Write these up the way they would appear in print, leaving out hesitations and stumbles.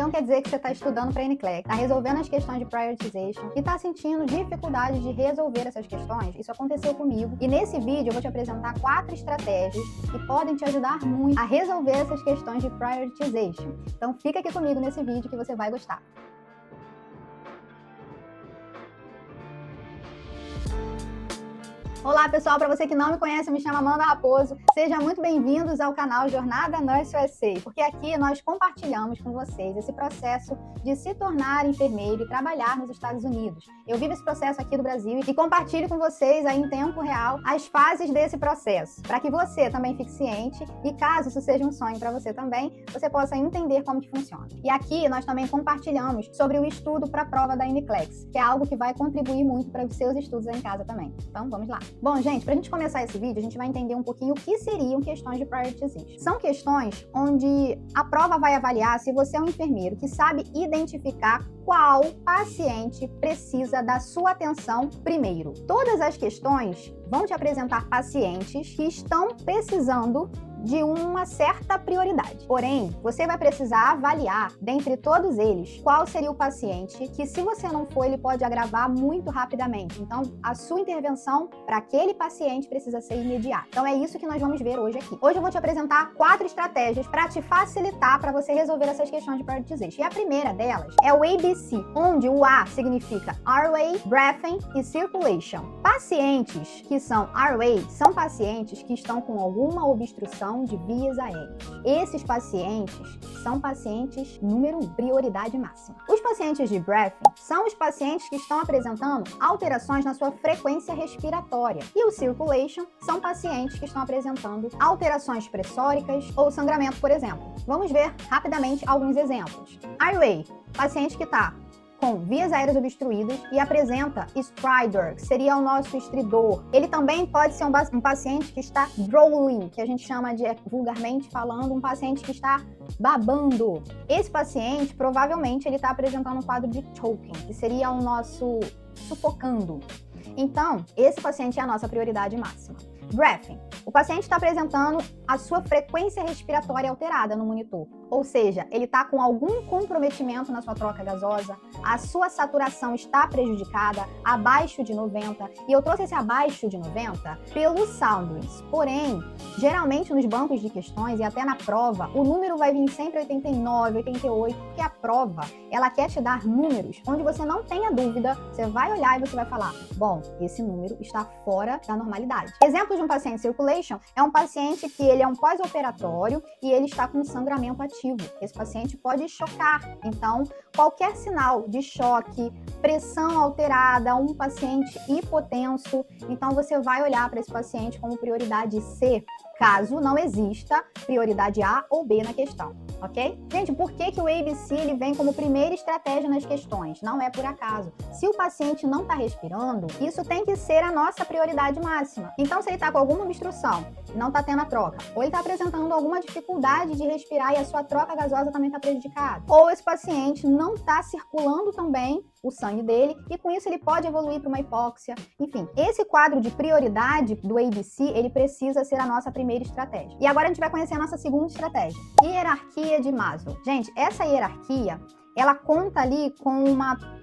Então quer dizer que você está estudando para NCLEX, está resolvendo as questões de prioritization e está sentindo dificuldade de resolver essas questões? Isso aconteceu comigo e nesse vídeo eu vou te apresentar 4 estratégias que podem te ajudar muito a resolver essas questões de prioritization. Então fica aqui comigo nesse vídeo que você vai gostar. Olá pessoal, para você que não me conhece, eu me chamo Amanda Raposo. Sejam muito bem-vindos ao canal Jornada Nurse USA, porque aqui nós compartilhamos com vocês esse processo de se tornar enfermeiro e trabalhar nos Estados Unidos. Eu vivo esse processo aqui do Brasil e compartilho com vocês aí em tempo real as fases desse processo, para que você também fique ciente e caso isso seja um sonho para você também, você possa entender como que funciona. E aqui nós também compartilhamos sobre o estudo para a prova da NCLEX, que é algo que vai contribuir muito para os seus estudos aí em casa também. Então vamos lá. Bom, gente, para a gente começar esse vídeo, a gente vai entender um pouquinho o que seriam questões de prioritization. São questões onde a prova vai avaliar se você é um enfermeiro que sabe identificar qual paciente precisa da sua atenção primeiro. Todas as questões vão te apresentar pacientes que estão precisando de uma certa prioridade. Porém, você vai precisar avaliar, dentre todos eles, qual seria o paciente que, se você não for, ele pode agravar muito rapidamente. Então, a sua intervenção para aquele paciente precisa ser imediata. Então, é isso que nós vamos ver hoje aqui. Hoje eu vou te apresentar 4 estratégias para te facilitar para você resolver essas questões de prioritization. E a primeira delas é o ABC, onde o A significa Airway, Breathing e Circulation. Pacientes que são Airway são pacientes que estão com alguma obstrução de vias aéreas. Esses pacientes são pacientes número 1, prioridade máxima. Os pacientes de breathing são os pacientes que estão apresentando alterações na sua frequência respiratória. E o circulation são pacientes que estão apresentando alterações pressóricas ou sangramento, por exemplo. Vamos ver rapidamente alguns exemplos. Airway, paciente que está com vias aéreas obstruídas e apresenta stridor, que seria o nosso estridor. Ele também pode ser um paciente que está drooling, que a gente chama de, vulgarmente falando, um paciente que está babando. Esse paciente, provavelmente, ele está apresentando um quadro de choking, que seria o nosso sufocando. Então, esse paciente é a nossa prioridade máxima. Breathing. O paciente está apresentando a sua frequência respiratória alterada no monitor, ou seja, ele está com algum comprometimento na sua troca gasosa, a sua saturação está prejudicada, abaixo de 90, e eu trouxe esse abaixo de 90 pelo Soundings. Porém, geralmente nos bancos de questões e até na prova, o número vai vir sempre 89, 88, porque a prova, ela quer te dar números onde você não tenha dúvida, você vai olhar e você vai falar, bom, esse número está fora da normalidade. Exemplo de um paciente circulation é um paciente que ele é um pós-operatório e ele está com sangramento ativo. Esse paciente pode chocar, então qualquer sinal de choque, pressão alterada, um paciente hipotenso, então você vai olhar para esse paciente como prioridade C, caso não exista prioridade A ou B na questão, ok? Gente, por que o ABC ele vem como primeira estratégia nas questões? Não é por acaso. Se o paciente não está respirando, isso tem que ser a nossa prioridade máxima. Então, se ele está com alguma obstrução, não está tendo a troca, ou ele está apresentando alguma dificuldade de respirar e a sua troca gasosa também está prejudicada, ou esse paciente não está circulando também o sangue dele e com isso ele pode evoluir para uma hipóxia. Enfim, esse quadro de prioridade do ABC, ele precisa ser a nossa primeira estratégia. E agora a gente vai conhecer a nossa segunda estratégia. Hierarquia de Maslow. Gente, essa hierarquia, ela conta ali com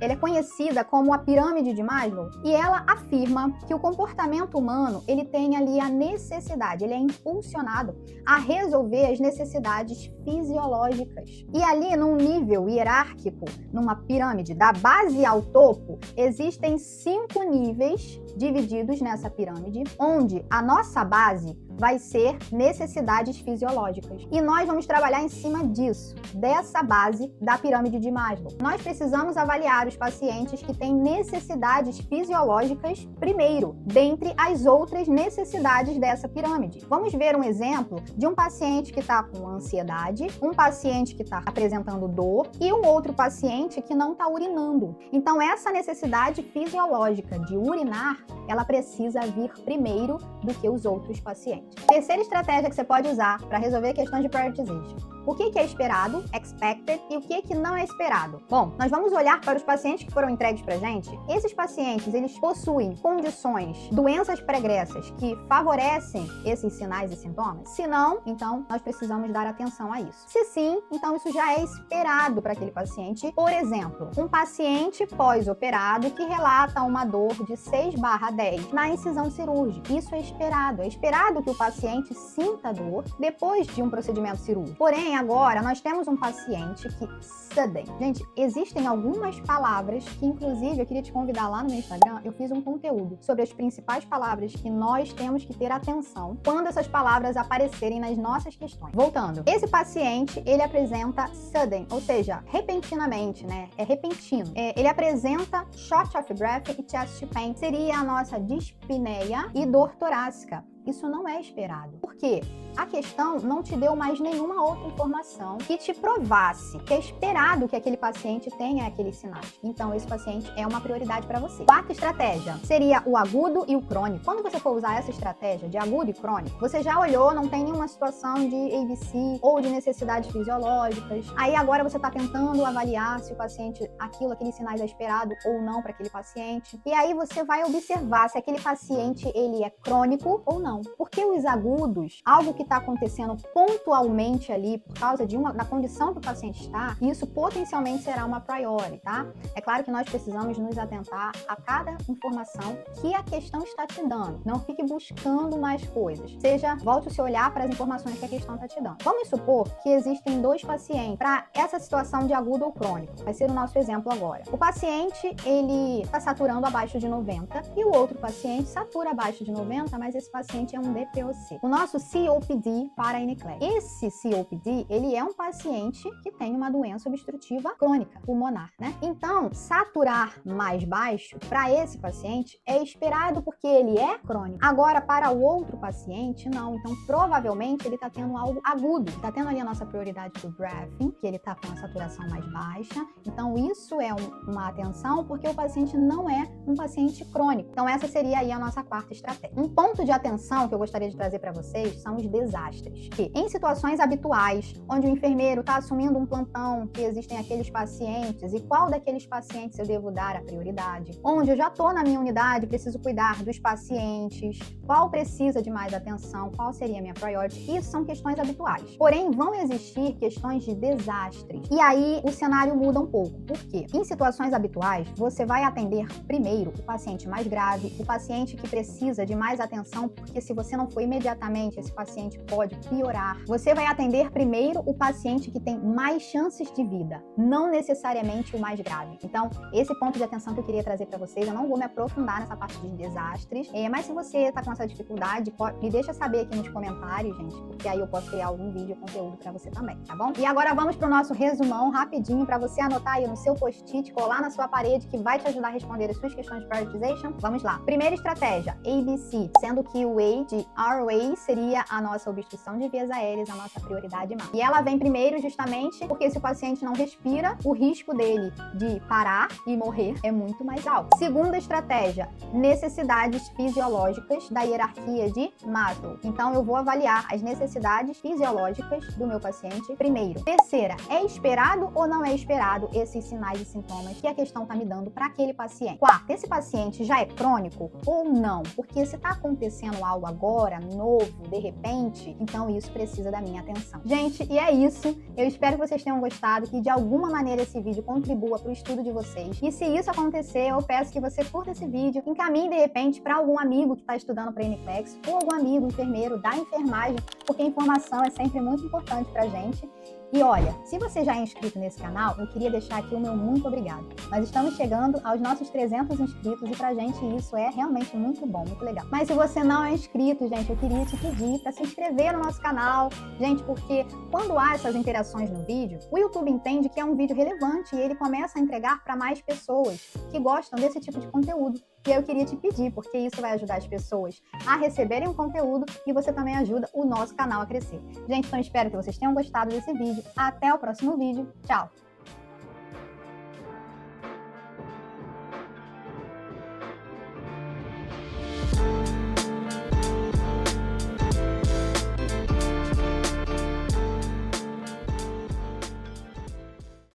ela é conhecida como a pirâmide de Maslow e ela afirma que o comportamento humano, ele tem ali a necessidade, ele é impulsionado a resolver as necessidades fisiológicas. E ali num nível hierárquico, numa pirâmide da base ao topo, existem 5 níveis divididos nessa pirâmide, onde a nossa base vai ser necessidades fisiológicas. E nós vamos trabalhar em cima disso, dessa base da pirâmide de Maslow. Nós precisamos avaliar os pacientes que têm necessidades fisiológicas primeiro, dentre as outras necessidades dessa pirâmide. Vamos ver um exemplo de um paciente que está com ansiedade, um paciente que está apresentando dor e um outro paciente que não está urinando. Então, essa necessidade fisiológica de urinar, ela precisa vir primeiro do que os outros pacientes. Terceira estratégia que você pode usar para resolver questões de prioritization. O que é esperado, expected, e o que não é esperado? Bom, nós vamos olhar para os pacientes que foram entregues pra gente. Esses pacientes, eles possuem condições, doenças pregressas que favorecem esses sinais e sintomas? Se não, então nós precisamos dar atenção a isso. Se sim, então isso já é esperado para aquele paciente. Por exemplo, um paciente pós-operado que relata uma dor de 6/10 na incisão cirúrgica. Isso é esperado. É esperado que o paciente sinta dor depois de um procedimento cirúrgico. Porém, agora nós temos um paciente que sudden. Gente, existem algumas palavras que, inclusive, eu queria te convidar lá no meu Instagram, eu fiz um conteúdo sobre as principais palavras que nós temos que ter atenção quando essas palavras aparecerem nas nossas questões. Voltando, esse paciente, ele apresenta sudden, ou seja, repentinamente, né? É repentino. Ele apresenta short of breath e chest pain. Seria a nossa dispneia e dor torácica. Isso não é esperado. Por quê? A questão não te deu mais nenhuma outra informação que te provasse que é esperado que aquele paciente tenha aqueles sinais. Então, esse paciente é uma prioridade para você. Quarta estratégia seria o agudo e o crônico. Quando você for usar essa estratégia de agudo e crônico, você já olhou, não tem nenhuma situação de ABC ou de necessidades fisiológicas. Aí agora você está tentando avaliar se o paciente, aqueles sinais é esperado ou não para aquele paciente. E aí você vai observar se aquele paciente, ele é crônico ou não. Porque os agudos, algo que está acontecendo pontualmente ali por causa da condição que o paciente está, isso potencialmente será uma priori, tá? É claro que nós precisamos nos atentar a cada informação que a questão está te dando. Não fique buscando mais coisas. Volte o seu olhar para as informações que a questão está te dando. Vamos supor que existem 2 pacientes para essa situação de agudo ou crônico. Vai ser o nosso exemplo agora. O paciente, ele está saturando abaixo de 90 e o outro paciente satura abaixo de 90, mas esse paciente é um DPOC. O nosso COPD para NCLEX. Esse COPD, ele é um paciente que tem uma doença obstrutiva crônica, pulmonar, né? Então, saturar mais baixo para esse paciente é esperado porque ele é crônico. Agora, para o outro paciente, não. Então, provavelmente, ele está tendo algo agudo. Está tendo ali a nossa prioridade do breathing, que ele está com a saturação mais baixa. Então, isso é uma atenção porque o paciente não é um paciente crônico. Então, essa seria aí a nossa quarta estratégia. Um ponto de atenção que eu gostaria de trazer para vocês são os desastres. Que em situações habituais, onde o enfermeiro está assumindo um plantão, que existem aqueles pacientes, e qual daqueles pacientes eu devo dar a prioridade? Onde eu já estou na minha unidade, preciso cuidar dos pacientes, qual precisa de mais atenção, qual seria a minha priority? Isso são questões habituais. Porém, vão existir questões de desastres. E aí, o cenário muda um pouco. Por quê? Em situações habituais, você vai atender primeiro o paciente mais grave, o paciente que precisa de mais atenção, porque se você não for imediatamente, esse paciente pode piorar. Você vai atender primeiro o paciente que tem mais chances de vida, não necessariamente o mais grave. Então, esse ponto de atenção que eu queria trazer para vocês, eu não vou me aprofundar nessa parte de desastres, mas se você está com essa dificuldade, me deixa saber aqui nos comentários, gente, porque aí eu posso criar algum vídeo, conteúdo para você também, tá bom? E agora vamos para o nosso resumão rapidinho, para você anotar aí no seu post-it, colar na sua parede, que vai te ajudar a responder as suas questões de prioritization. Vamos lá. Primeira estratégia, ABC, sendo que o A de RA seria a nossa obstrução de vias aéreas, a nossa prioridade máxima. E ela vem primeiro justamente porque se o paciente não respira, o risco dele de parar e morrer é muito mais alto. Segunda estratégia, necessidades fisiológicas da hierarquia de Maslow. Então, eu vou avaliar as necessidades fisiológicas do meu paciente primeiro. Terceira, é esperado ou não é esperado esses sinais e sintomas que a questão está me dando para aquele paciente? Quarta, esse paciente já é crônico ou não? Porque se está acontecendo algo agora, novo, de repente, então isso precisa da minha atenção. Gente, e é isso. Eu espero que vocês tenham gostado, que de alguma maneira esse vídeo contribua para o estudo de vocês. E se isso acontecer, eu peço que você curta esse vídeo, encaminhe de repente para algum amigo que está estudando para NCLEX, ou algum amigo enfermeiro da enfermagem, porque a informação é sempre muito importante para a gente. E olha, se você já é inscrito nesse canal, eu queria deixar aqui o meu muito obrigado. Nós estamos chegando aos nossos 300 inscritos e pra gente isso é realmente muito bom, muito legal. Mas se você não é inscrito, gente, eu queria te pedir para se inscrever no nosso canal, gente, porque quando há essas interações no vídeo, o YouTube entende que é um vídeo relevante e ele começa a entregar para mais pessoas que gostam desse tipo de conteúdo. E eu queria te pedir, porque isso vai ajudar as pessoas a receberem o conteúdo e você também ajuda o nosso canal a crescer. Gente, então espero que vocês tenham gostado desse vídeo. Até o próximo vídeo. Tchau!